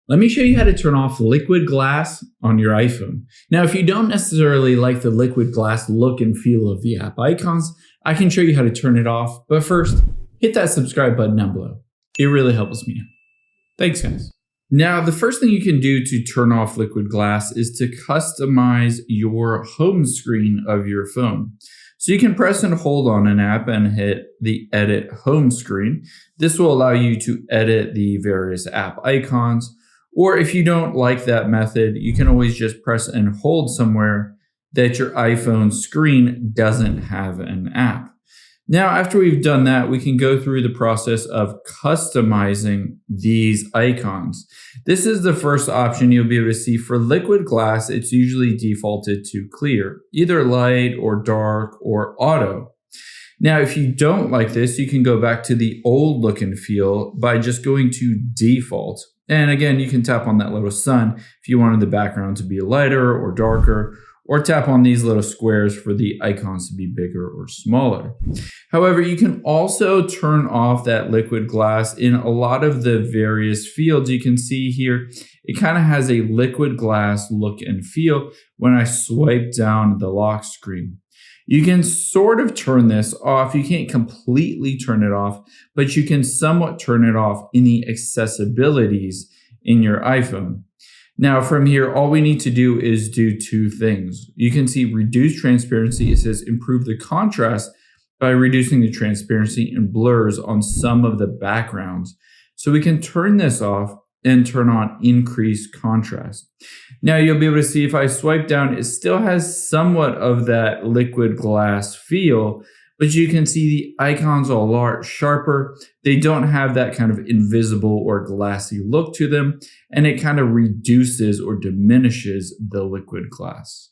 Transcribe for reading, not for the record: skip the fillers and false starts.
Let me show you how to turn off liquid glass on your iPhone. Now, if you don't necessarily like the liquid glass look and feel of the app icons, I can show you how to turn it off. But first, hit that subscribe button down below. It really helps me out. Thanks, guys. Now, the first thing you can do to turn off liquid glass is to customize your home screen of your phone. So you can press and hold on an app and hit the edit home screen. This will allow you to edit the various app icons. Or if you don't like that method, you can always just press and hold somewhere that your iPhone screen doesn't have an app. Now, after we've done that, we can go through the process of customizing these icons. This is the first option you'll be able to see. For liquid glass, it's usually defaulted to clear, either light or dark or auto. Now, if you don't like this, you can go back to the old look and feel by just going to default. And again, you can tap on that little sun if you wanted the background to be lighter or darker, or tap on these little squares for the icons to be bigger or smaller. However, you can also turn off that liquid glass in a lot of the various fields. You can see here, it kind of has a liquid glass look and feel when I swipe down the lock screen. You can sort of turn this off. You can't completely turn it off, but you can somewhat turn it off in the accessibilities in your iPhone. Now from here, all we need to do is do two things. You can see reduce transparency. It says improve the contrast by reducing the transparency and blurs on some of the backgrounds. So we can turn this off and turn on increased contrast. Now you'll be able to see if I swipe down, it still has somewhat of that liquid glass feel, but you can see the icons are a lot sharper. They don't have that kind of invisible or glassy look to them, and it kind of reduces or diminishes the liquid glass.